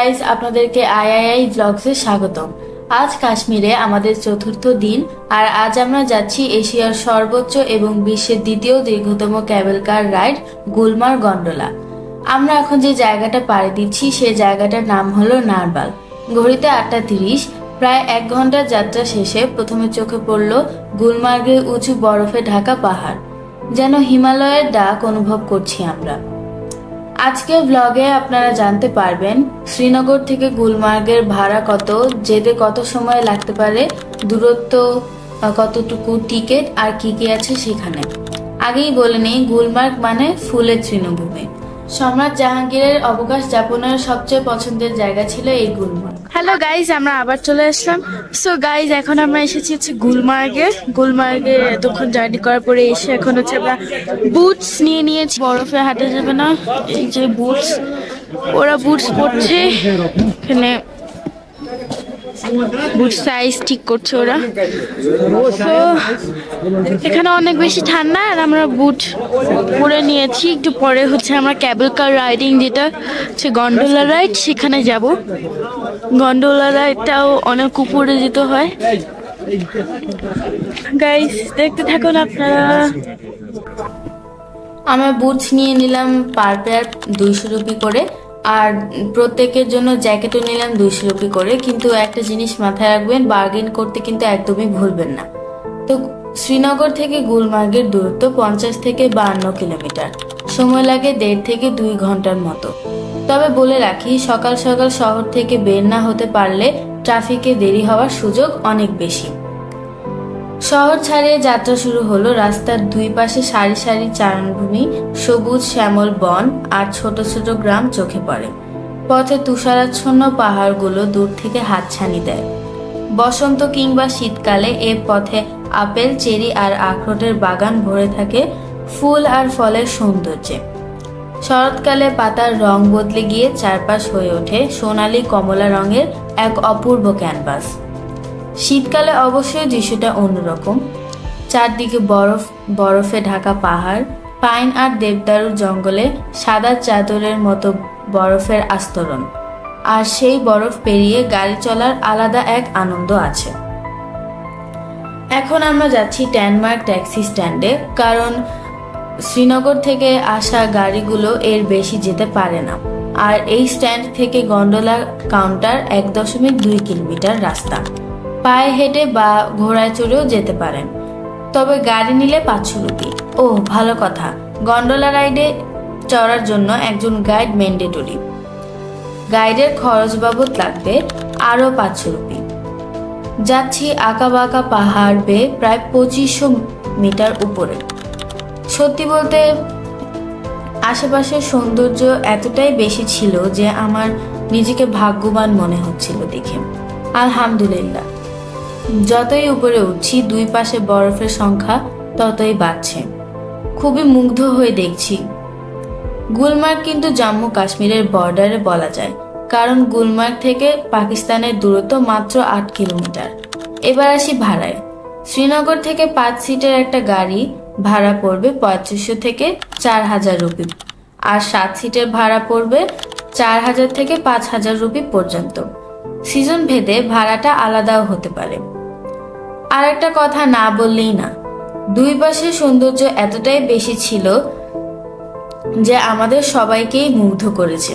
Guys, আপনাদেরকে আইআইআই ব্লগসে স্বাগতম। আজ কাশ্মীরে আমাদের চতুর্থ দিন, আর আজ আমরা যাচ্ছি এশিয়ার সর্বোচ্চ এবং বিশ্বের দ্বিতীয় দীর্ঘতম ক্যাবেল কার রাইড গুলমার্গ গন্ডোলা। আমরা এখন যে জায়গাটা পাড়ি দিচ্ছি সেই জায়গাটার নাম হলো নারবাল। ঘড়িতে 8:30। প্রায় 1 ঘন্টার যাত্রা শেষে প্রথমে চোখে পড়ল গুলমার্গের উঁচু বরফে ঢাকা পাহাড়। যেন হিমালয়ের ডাক অনুভব করছি আমরা। আজকের ব্লগে আপনারা জানতে পারবেন শ্রীনগর থেকে গুলমার্গের ভাড়া কত, যেতে কত সময় লাগতে পারে, দূরত্ব কতটুকু, টিকিট আর কি কি আছে সেখানে। আগেই বলে নেই, গুলমার্গ মানে ফুলের তৃণভূমি। সম্রাট জাহাঙ্গীরের অবকাশ যাপনের সবচেয়ে পছন্দের জায়গা ছিল এই গুলমার্গ। হ্যালো গাইজ, আমরা আবার চলে আসলাম। সো গাইজ, এখন আমরা এসেছি হচ্ছে গুলমার্গে এতক্ষণ জার্নি করার পরে এসে এখন হচ্ছে আমরা বুটস নিয়ে নিয়েছি। বরফে হাঁটা যাবে না, এই যে বুটস, ওরা বুটস পরছে, এখানে বুট সাইজ ঠিক করছে ওরা। তো এখানে অনেক বেশি ঠান্ডা, আর আমরা বুট পরে নিয়েছি। একটু পরে হচ্ছে আমরা ক্যাবেল কার রাইডিং, যেটা হচ্ছে গন্ডোলা রাইড, সেখানে যাব। গন্ডোলা রাইডটাও অনেক উপরে যেতে হয়। গাইস, দেখতে থাকুন আপনারা। আমরা বুটস নিয়ে নিলাম পার পেয়ার 200 রুপি করে, আর প্রত্যেকের জন্য জ্যাকেটও নিলাম 200 রুপি করে। কিন্তু একটা জিনিস মাথায় রাখবেন, বার্গেন করতে কিন্তু একদমই ভুলবেন না। তো শ্রীনগর থেকে গুলমার্গের দূরত্ব 50 থেকে 52 কিলোমিটার। সময় লাগে 1.5 থেকে 2 ঘন্টার মতো। তবে বলে রাখি, সকাল সকাল শহর থেকে বের না হতে পারলে ট্রাফিকে দেরি হওয়ার সুযোগ অনেক বেশি। শহর ছাড়িয়ে যাত্রা শুরু হলো। রাস্তার দুই পাশে সারি সারি চারণভূমি, সবুজ শ্যামল বন আর ছোট ছোট গ্রাম চোখে পড়ে। পথে তুষারাচ্ছন্ন পাহাড়গুলো দূর থেকে হাতছানি দেয়। বসন্ত কিংবা শীতকালে এ পথে আপেল, চেরি আর আখরোটের বাগান ভরে থাকে ফুল আর ফলের সৌন্দর্যে। শরৎকালে পাতার রং বদলে গিয়ে চারপাশ হয়ে ওঠে সোনালী কমলা রঙের এক অপূর্ব ক্যানভাস। শীতকালে অবশ্যই দৃশ্যটা অন্যরকম। চারদিকে বরফে ঢাকা পাহাড়, পাইন আর দেবদারুর জঙ্গলে সাদা চাদরের মতো বরফের আস্তরণ। আর সেই বরফ পেরিয়ে গাড়ি চলার আলাদা এক আনন্দ আছে। এখন আমরা যাচ্ছি ট্যানমার্ক ট্যাক্সি স্ট্যান্ডে, কারণ শ্রীনগর থেকে আসা গাড়িগুলো এর বেশি যেতে পারে না। আর এই স্ট্যান্ড থেকে গন্ডোলা কাউন্টার 1.2 কিলোমিটার রাস্তা। পায়ে হেঁটে বা ঘোড়ায় চড়েও যেতে পারেন, তবে গাড়ি নিলে 500 রুপি। ও ভালো কথা, গন্ডোলা রাইডে চড়ার জন্য একজন গাইড ম্যান্ডেটরি। গাইডের খরচ বাবদ লাগবে আরো 500 রুপি। যাচ্ছি আঁকাবাঁকা পাহাড় বেয়ে প্রায় 2500 মিটার উপরে। সত্যি বলতে আশেপাশের সৌন্দর্য এতটাই বেশি ছিল যে আমার নিজেকে ভাগ্যবান মনে হচ্ছিল দেখে। আলহামদুলিল্লাহ, যতই উপরে উঠছি দুই পাশে বরফের সংখ্যা ততই বাড়ছে। খুবই মুগ্ধ হয়ে দেখছি। গুলমার্গ কিন্তু জম্মু কাশ্মীরের বর্ডারে বলা যায়, কারণ গুলমার্গ থেকে পাকিস্তানের দূরত্ব মাত্র 8 কিলোমিটার। এবার আসি ভাড়ায়। শ্রীনগর থেকে 5 সিটের একটা গাড়ি ভাড়া পড়বে 3500 থেকে 4000 রুপি, আর 7 সিটের ভাড়া পড়বে 4000 থেকে 5000 রুপি পর্যন্ত। সিজন ভেদে ভাড়াটা আলাদাও হতে পারে। আর একটা কথা না বললেই না, দুই পাশের সৌন্দর্য এতটাই বেশি ছিল যে আমাদের সবাইকেই মুগ্ধ করেছে।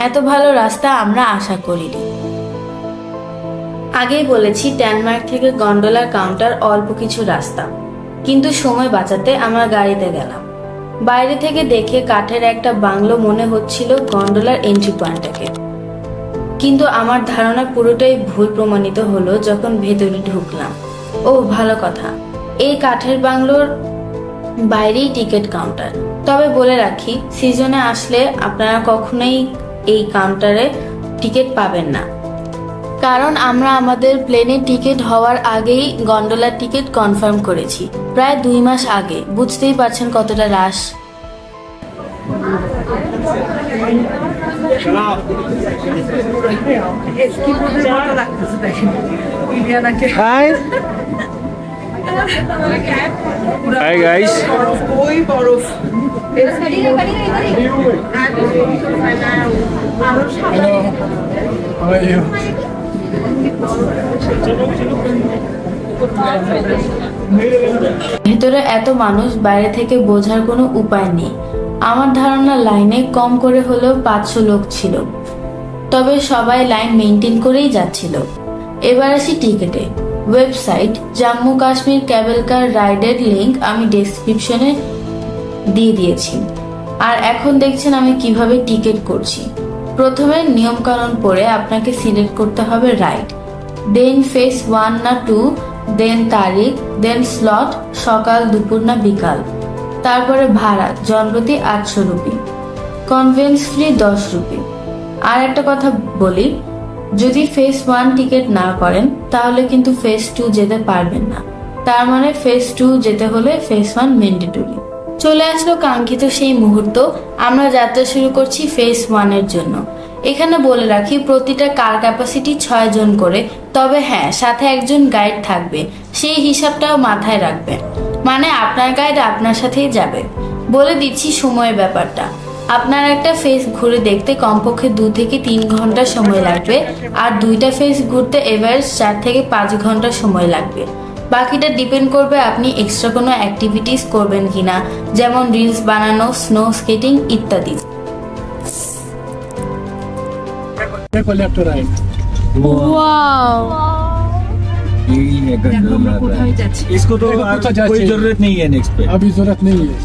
এত ভালো রাস্তা আমরা আশা করিনি। আগেই বলেছি, ট্যানমার্ক থেকে গন্ডোলা কাউন্টার অল্প কিছু রাস্তা, কিন্তু সময় বাঁচাতে আমরা গাড়িতে গেলাম। বাইরে থেকে দেখে কাঠের একটা বাংলো মনে হচ্ছিল গন্ডোলার এন্ট্রি পয়েন্টটাকে, কিন্তু আমার ধারণা পুরোটাই ভুল প্রমাণিত হলো যখন ভেতরে ঢুকলাম। ও ভালো কথা, এই কাঠের বাংলোর বাইরেই টিকিট কাউন্টার। তবে বলে রাখি, সিজনে আসলে আপনারা কখনোই এই কাউন্টারে টিকিট পাবেন না, কারণ আমরা আমাদের প্লেনের টিকিট হওয়ার আগেই গন্ডোলার টিকিট কনফার্ম করেছি, প্রায় 2 মাস আগে। বুঝতেই পারছেন কতটা রাশ। Hi guys. Hello. How are you? ভেতরে এত মানুষ বাইরে থেকে বোঝার কোনো উপায় নেই। আমার ধারণা লাইনে কম করে হলেও 500 লোক ছিল, তবে সবাই লাইন মেনটেন করেই যাচ্ছিল। এবার আসি টিকেটে। ওয়েবসাইট জম্মু কাশ্মীর ক্যাবেল কার রাইডের লিংক আমি ডেসক্রিপশনে দিয়ে দিয়েছি। আর এখন দেখছেন আমি কিভাবে টিকিট করছি। প্রথমে নিয়মকানুন পড়ে আপনাকে সিলেক্ট করতে হবে রাইড, দেন ফেস 1 না 2, দেন তারিখ, দেন স্লট সকাল, দুপুর না বিকাল। তারপরে ভাড়া জনপ্রতি 800 রুপি, কনভেন্স ফ্রি 10 রুপি। আর একটা কথা বলি, যদি ফেস 1 টিকিট না করেন তাহলে কিন্তু ফেস 2 যেতে পারবেন না। তার মানে ফেস 2 যেতে হলে ফেস 1 ম্যান্ডেটরি। চলে আসলো কাঙ্ক্ষিত সেই মুহূর্ত। আমরা যাত্রা শুরু করছি ফেস 1 এর জন্য। এখানে বলে রাখি প্রতিটা কার ক্যাপাসিটি 6 জন করে, তবে হ্যাঁ সাথে একজন গাইড থাকবে, সেই হিসাবটাও মাথায় রাখবেন। মানে আপনার গাইড আপনার সাথেই যাবে। বলে দিচ্ছি সময়ের ব্যাপারটা। আপনার একটা ফেস ঘুরে দেখতে কমপক্ষে 2 থেকে 3 ঘন্টা সময় লাগবে, আর 2টা ফেস ঘুরতে এভারেজ 4 থেকে 5 ঘন্টা সময় লাগবে। বাকিটা ডিপেন্ড করবে আপনি এক্সট্রা কোনো অ্যাক্টিভিটিস করবেন কিনা, যেমন রিলস বানানো, স্নো স্কেটিং ইত্যাদি। देखो लेफ्ट राइट। ওয়াও, यही है गंडोला। इसको तो कोई जरूरत नहीं है नेक्स्ट पे। अभी जरूरत नहीं है।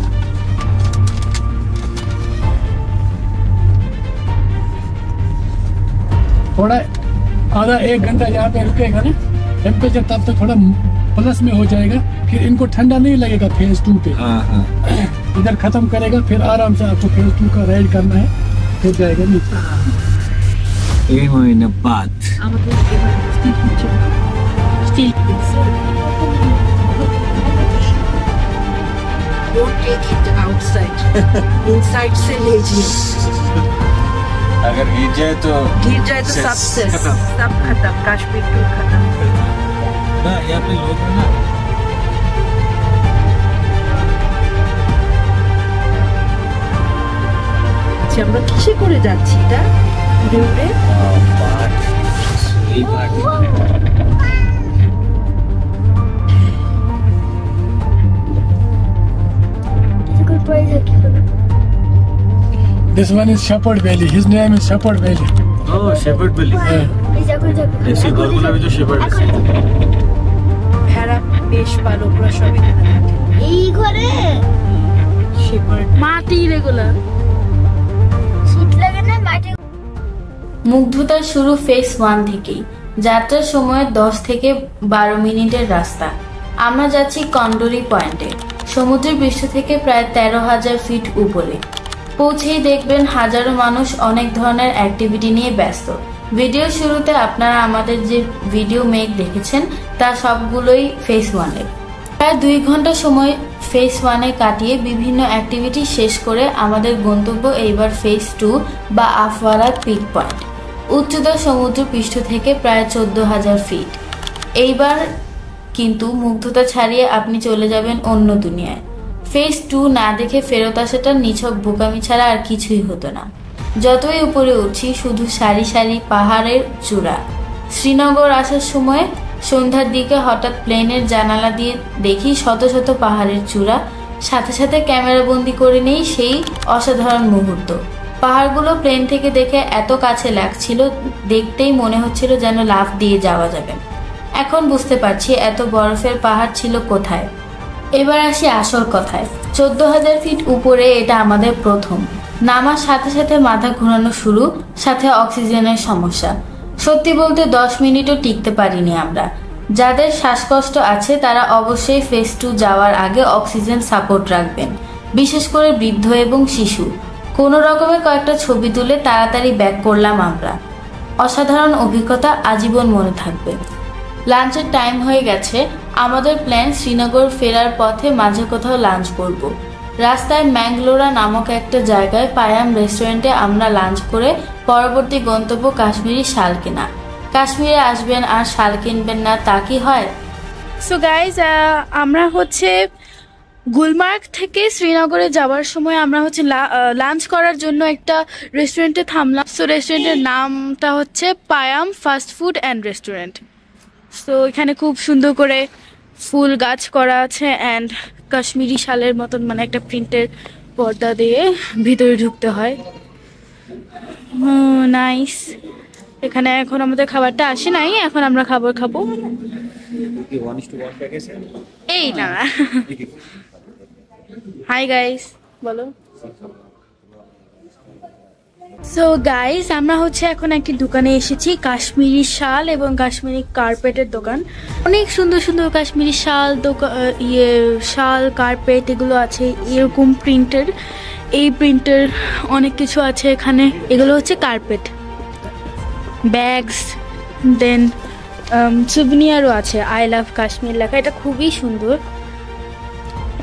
थोड़ा आधा 1 घंटा यहाँ पे रुकेगा ना, टेम्परेचर तब तक थोड़ा प्लस में हो जाएगा, फिर इनको ठंडा नहीं लगेगा फेज 2 पे। हाँ हाँ। इधर खत्म करेगा, फिर आराम से आपको फेज 2 का राइड करना है, फिर जाएगा नीचे। 1 महीने बाद Don't take it outside. Inside से लीजिए। अगर गिर जाए तो सब खत्म, कश्मीर टूर खत्म। ना यहाँ पे लोग हैं ना, আচ্ছা আমরা কিসে করে যাচ্ছি এটা? উড়ে উড়ে यही बात है। This one is Shepherd Valley. His name is Shepherd Valley. Oh, Shepherd Valley. ऐसे गौरगुला भी तो Shepherd है। ভেড়া বেশ পালকরা সব এখানে থাকে। এই ঘরে শেপার্ড মাটি রেগুলার। শীত লাগে না মাটি। মুগ্ধতার শুরু ফেস 1 থেকেই। যাত্রার সময় 10 থেকে 12 মিনিটের রাস্তা। আমরা যাচ্ছি কন্ডোরি পয়েন্টে, সমুদ্রের পৃষ্ঠ থেকে প্রায় 13,000 ফিট উপরে। পৌঁছেই দেখবেন হাজারো মানুষ অনেক ধরনের অ্যাক্টিভিটি নিয়ে ব্যস্ত। ভিডিও শুরুতে আপনারা আমাদের যে ভিডিও মেক দেখেছেন তা সবগুলোই ফেস 1 এর। প্রায় 2 ঘন্টা সময় ফেস 1 এ কাটিয়ে বিভিন্ন অ্যাক্টিভিটি শেষ করে আমাদের গন্তব্য এইবার ফেস 2 বা আফওয়ারা পিক পয়েন্ট। উচ্চতা সমুদ্র পৃষ্ঠ থেকে প্রায় 14,000 ফিট। এইবার কিন্তু মুগ্ধতা ছাড়িয়ে আপনি চলে যাবেন অন্য দুনিয়ায়। ফেস 2 না দেখে ফেরত আসাটা নিছক বোকামি ছাড়া আর কিছুই হতো না। যতই উপরে উঠছি শুধু সারি সারি পাহাড়ের চূড়া। শ্রীনগর আসার সময় সন্ধ্যার দিকে হঠাৎ প্লেনের জানালা দিয়ে দেখি শত শত পাহাড়ের চূড়া, সাথে সাথে ক্যামেরা বন্দি করে নেই সেই অসাধারণ মুহূর্ত। পাহাড়গুলো প্লেন থেকে দেখে এত কাছে লাগছিল, দেখতেই মনে হচ্ছিল যেন লাফ দিয়ে যাওয়া যাবে। এখন বুঝতে পারছি এত বরফের পাহাড় ছিল কোথায়। এবার আসি আসল কথায়। 14,000 ফিট উপরে এটা আমাদের প্রথম। নামার সাথে সাথে মাথা ঘোরানো শুরু, সাথে অক্সিজেনের সমস্যা। সত্যি বলতে 10 মিনিটও টিকতে পারিনি আমরা। যাদের শ্বাসকষ্ট আছে তারা অবশ্যই ফেস 2 যাওয়ার আগে অক্সিজেন সাপোর্ট রাখবেন, বিশেষ করে বৃদ্ধ এবং শিশু। কোনো রকমে কয়েকটা ছবি তুলে তাড়াতাড়ি ব্যাক করলাম আমরা। অসাধারণ অভিজ্ঞতা, আজীবন মনে থাকবে। লাঞ্চের টাইম হয়ে গেছে। আমাদের প্ল্যান শ্রীনগর ফেরার পথে মাঝে কোথাও লাঞ্চ করব। রাস্তায় ম্যাঙ্গলোরা নামক একটা জায়গায় পায়াম রেস্টুরেন্টে আমরা লাঞ্চ করে পরবর্তী গন্তব্য কাশ্মীরি শাল কেনা। কাশ্মীরে আসবেন আর শাল কিনবেন না তা কি হয়? সো গাইজ আমরা হচ্ছে গুলমার্গ থেকে শ্রীনগরে যাওয়ার সময় আমরা হচ্ছে লাঞ্চ করার জন্য একটা রেস্টুরেন্টে থামলাম। সো রেস্টুরেন্টের নামটা হচ্ছে Payam fast food and restaurant. So এখানে খুব সুন্দর করে ফুল গাছ করা আছে অ্যান্ড কাশ্মীরি শালের মতন মানে একটা প্রিন্টের পর্দা দিয়ে ভিতরে ঢুকতে হয়। নাইস। এখানে এখন আমাদের খাবারটা আসে নাই, এখন আমরা খাবার খাবো। এই না হাই গাইস বলো। সো গাইস আমরা হচ্ছে এখন একটি দোকানে এসেছি, কাশ্মীরি শাল এবং কাশ্মীরি কার্পেটের দোকান। অনেক সুন্দর সুন্দর কাশ্মীরি শাল শাল কার্পেট এগুলো আছে এরকম প্রিন্টের। এই প্রিন্টের অনেক কিছু আছে এখানে। এগুলো হচ্ছে কার্পেট, ব্যাগস, দেন সুভেনিয়ারও আছে, আই লাভ কাশ্মীর লেখা। এটা খুবই সুন্দর।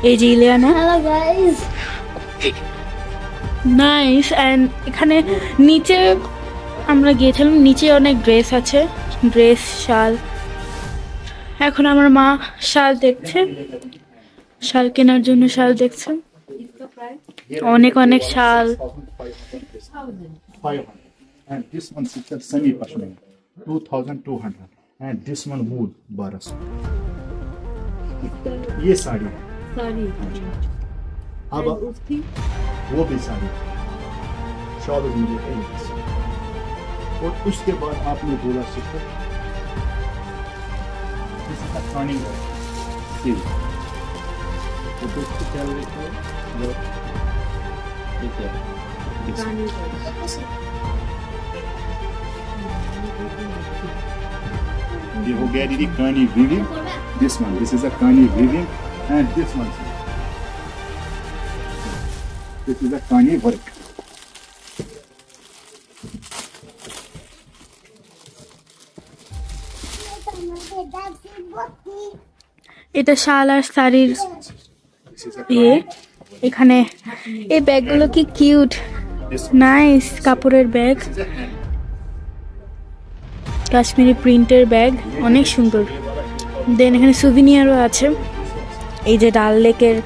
এই যে Ileana, hello guys, nice. And এখানে নিচে আমরা গিয়েছিলাম, নিচে অনেক ড্রেস আছে, ড্রেস শাল। এখন আমার মা শাল দেখছে, শাল কেনার জন্য শাল দেখছে। অনেক অনেক শাল। 500 and this one sister semi pashmina 2200 and this one wool 1200। ये साड़ी अब वो भी साड़ी शॉल मुझे और उसके बाद आपने बोला सिस्टर तो दोस्तों क्या लेते हैं ये हो गया दीदी कानी वीविंग। दिस इज अ कानी weaving and this is a कानी वर्क। এটা শাল আর শাড়ির ইয়ে। এখানে এই ব্যাগগুলো কি কিউট, নাইস কাপড়ের ব্যাগ, কাশ্মীরি প্রিন্টের ব্যাগ, অনেক সুন্দর। দেন এখানে সুভেনিয়ারও আছে। এই যে ডাল লেকের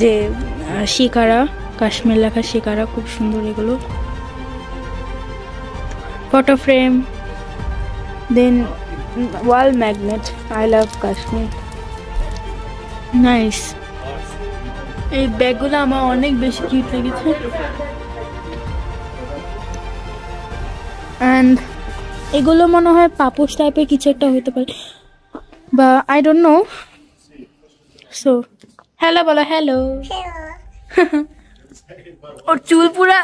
যে শিকারা, কাশ্মীর লেখা শিকারা, খুব সুন্দর এগুলো। Photo frame, then wall magnet, I love Kashmir, nice. এই ব্যাগগুলো আমার অনেক বেশি কিউট লেগেছে। অ্যান্ড এগুলো মনে হয় পাপোশ টাইপের কিছু একটা হতে পারে, বা I don't know. So hello বলো, হ্যালো। ওর চুল পুরা।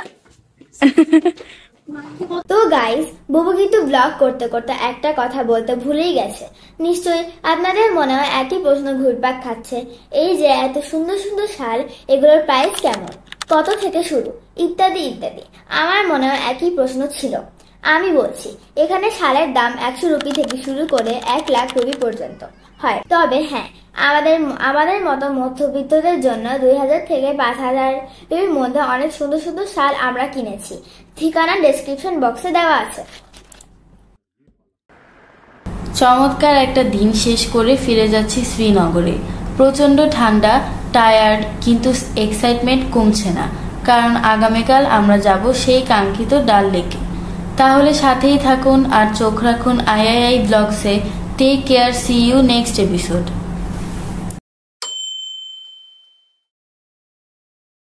তো গাইস, বুবু কিন্তু ব্লগ করতে করতে একটা কথা বলতে ভুলেই গেছে। নিশ্চয়ই আপনাদের মনে হয় একই প্রশ্ন ঘুরপাক খাচ্ছে, এই যে এত সুন্দর সুন্দর শাল, এগুলোর প্রাইস কেমন, কত থেকে শুরু, ইত্যাদি ইত্যাদি। আমার মনে হয় একই প্রশ্ন ছিল। আমি বলছি, এখানে শালের দাম 100 রুপি থেকে শুরু করে 1 লাখ রুপি পর্যন্ত হয়। তবে হ্যাঁ, আমাদের মতো মধ্যবিত্তদের জন্য 2000 থেকে 5000 রুপির মধ্যে অনেক সুন্দর সুন্দর শাল আমরা কিনেছি। ঠিকানা ডেসক্রিপশন বক্সে দেওয়া আছে। চমৎকার একটা দিন শেষ করে ফিরে যাচ্ছি শ্রীনগরে। প্রচণ্ড ঠান্ডা, টায়ার্ড, কিন্তু এক্সাইটমেন্ট কমছে না, কারণ আগামীকাল আমরা যাব সেই কাঙ্ক্ষিত ডাল লেকে। তাহলে সাথেই থাকুন আর চোখ রাখুন আইআইআই ব্লগসে। Take care, see you next episode.